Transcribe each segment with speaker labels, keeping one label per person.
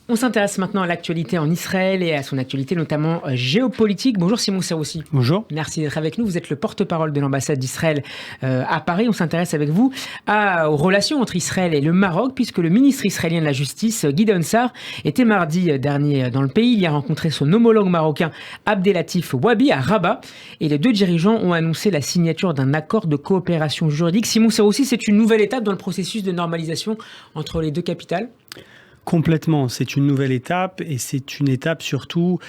Speaker 1: On s'intéresse maintenant à l'actualité en Israël et à son actualité notamment géopolitique. Bonjour Simon Serroussi.
Speaker 2: Bonjour.
Speaker 1: Merci d'être avec nous. Vous êtes le porte-parole de l'ambassade d'Israël à Paris. On s'intéresse avec vous aux relations entre Israël et le Maroc, puisque le ministre israélien de la Justice, Gideon Sa'ar, était mardi dernier dans le pays. Il y a rencontré son homologue marocain Abdelatif Wabi à Rabat. Et les deux dirigeants ont annoncé la signature d'un accord de coopération juridique. Simon Serroussi, c'est une nouvelle étape dans le processus de normalisation entre les deux capitales ?
Speaker 2: Complètement, c'est une nouvelle étape et c'est une étape surtout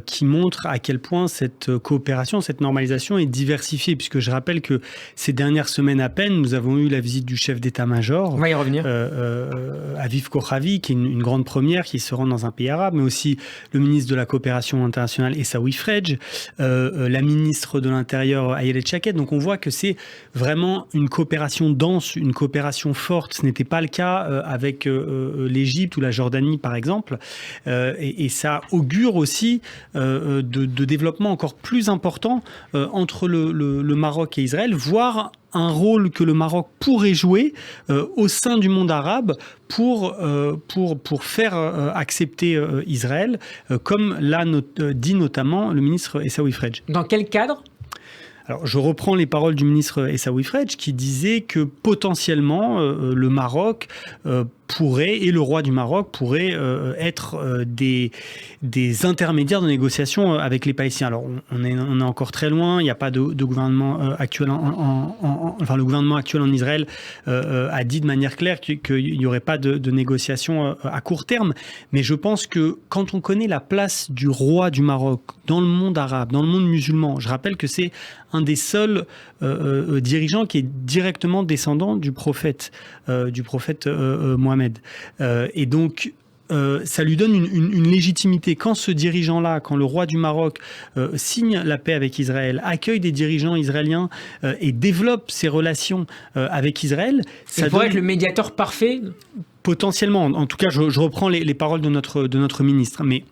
Speaker 2: qui montre à quel point cette coopération, cette normalisation est diversifiée, puisque je rappelle que ces dernières semaines à peine, nous avons eu la visite du chef d'état-major,
Speaker 1: on va y revenir.
Speaker 2: Aviv Kochavi, qui est une grande première, qui se rend dans un pays arabe, mais aussi le ministre de la coopération internationale Essaoui Frej, la ministre de l'Intérieur Ayelet Shaked. Donc on voit que c'est vraiment une coopération dense, une coopération forte. Ce n'était pas le cas avec l'Égypte ou la Jordanie, par exemple. Et ça augure aussi de développement encore plus important entre le Maroc et Israël, voire un rôle que le Maroc pourrait jouer au sein du monde arabe pour faire accepter Israël, comme l'a dit notamment le ministre Essaoui Frej.
Speaker 1: Dans quel cadre ?
Speaker 2: Alors, je reprends les paroles du ministre Essaoui Frej qui disait que potentiellement le Maroc pourrait, et le roi du Maroc pourrait être des intermédiaires de négociations avec les Palestiniens. Alors, on est encore très loin, il n'y a pas de gouvernement actuel enfin, le gouvernement actuel en Israël a dit de manière claire qu'il n'y aurait pas de négociations à court terme, mais je pense que quand on connaît la place du roi du Maroc dans le monde arabe, dans le monde musulman, je rappelle que c'est un des seuls dirigeants qui est directement descendant du prophète Mohammed. Et donc, ça lui donne une légitimité. Quand ce dirigeant-là, quand le roi du Maroc signe la paix avec Israël, accueille des dirigeants israéliens et développe ses relations avec Israël...
Speaker 1: Ça pourrait être le médiateur parfait ?
Speaker 2: Potentiellement. En tout cas, je reprends les paroles de notre ministre. Mais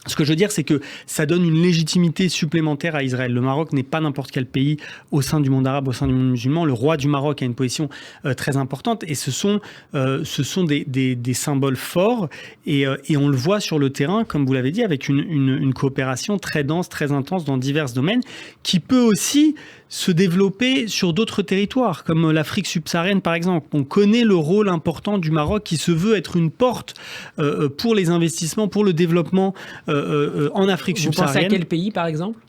Speaker 2: ce que je veux dire, c'est que ça donne une légitimité supplémentaire à Israël. Le Maroc n'est pas n'importe quel pays au sein du monde arabe, au sein du monde musulman. Le roi du Maroc a une position très importante et ce sont des symboles forts et on le voit sur le terrain, comme vous l'avez dit, avec une coopération très dense, très intense dans divers domaines qui peut aussi se développer sur d'autres territoires, comme l'Afrique subsaharienne par exemple. On connaît le rôle important du Maroc qui se veut être une porte pour les investissements, pour le développement en Afrique subsaharienne.
Speaker 1: Vous pensez à quel pays par exemple ?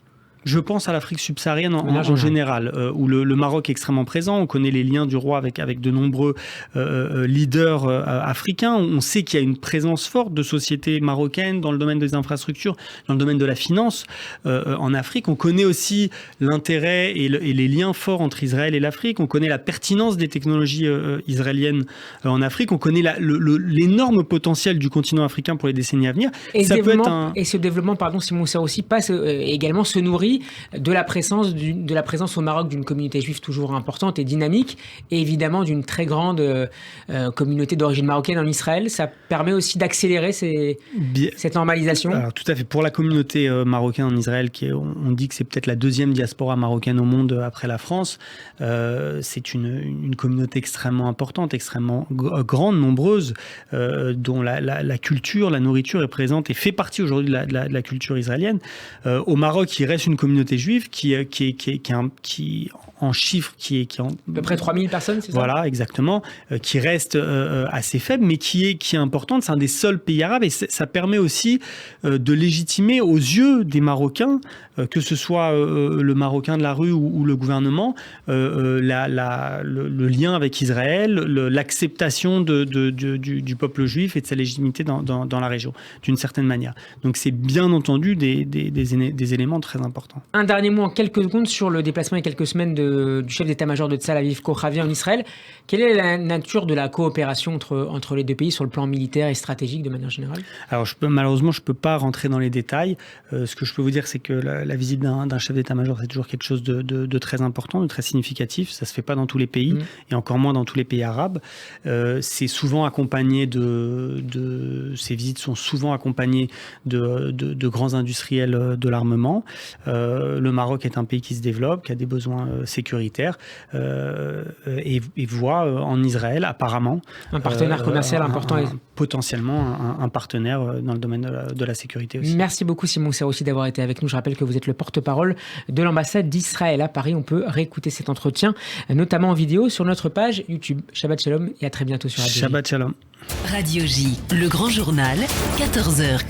Speaker 2: Je pense à l'Afrique subsaharienne en général, où le Maroc est extrêmement présent. On connaît les liens du roi avec de nombreux leaders africains. On sait qu'il y a une présence forte de sociétés marocaines dans le domaine des infrastructures, dans le domaine de la finance en Afrique. On connaît aussi l'intérêt et les liens forts entre Israël et l'Afrique. On connaît la pertinence des technologies israéliennes en Afrique. On connaît l'énorme potentiel du continent africain pour les décennies à venir.
Speaker 1: Et ce développement, Simon Serroussi, passe également se nourrit de la présence au Maroc d'une communauté juive toujours importante et dynamique, et évidemment d'une très grande communauté d'origine marocaine en Israël. Ça permet aussi d'accélérer cette normalisation.
Speaker 2: Alors, tout à fait. Pour la communauté marocaine en Israël, on dit que c'est peut-être la deuxième diaspora marocaine au monde après la France, c'est une communauté extrêmement importante, extrêmement grande, nombreuse, dont la culture, la nourriture est présente et fait partie aujourd'hui de la culture israélienne. Au Maroc, il reste une communauté juive qui en chiffres, qui est
Speaker 1: à peu près 3000 personnes, c'est ça ?
Speaker 2: Voilà, exactement, qui reste assez faible, mais qui est importante. C'est un des seuls pays arabes et ça permet aussi de légitimer aux yeux des Marocains, que ce soit le Marocain de la rue ou le gouvernement, le lien avec Israël, l'acceptation du peuple juif et de sa légitimité dans la région, d'une certaine manière. Donc c'est bien entendu des éléments très importants.
Speaker 1: Un dernier mot en quelques secondes sur le déplacement il y a quelques semaines du chef d'état-major de Tzahal, Aviv Kochavi, en Israël. Quelle est la nature de la coopération entre les deux pays sur le plan militaire et stratégique de manière générale ?
Speaker 2: Alors malheureusement, je ne peux pas rentrer dans les détails. Ce que je peux vous dire, c'est que la visite d'un chef d'état-major, c'est toujours quelque chose de très important, de très significatif. Ça ne se fait pas dans tous les pays, et encore moins dans tous les pays arabes. C'est souvent accompagné ces visites sont souvent accompagnées de grands industriels de l'armement. Le Maroc est un pays qui se développe, qui a des besoins sécuritaire et voit en Israël apparemment
Speaker 1: un partenaire commercial important.
Speaker 2: Potentiellement un partenaire dans le domaine de la sécurité aussi.
Speaker 1: Merci beaucoup Simon Serroussi d'avoir été avec nous. Je rappelle que vous êtes le porte-parole de l'ambassade d'Israël à Paris. On peut réécouter cet entretien, notamment en vidéo, sur notre page YouTube. Shabbat Shalom et à très bientôt sur Radio J.
Speaker 2: Shabbat Shalom.
Speaker 3: Radio J, le grand journal, 14h.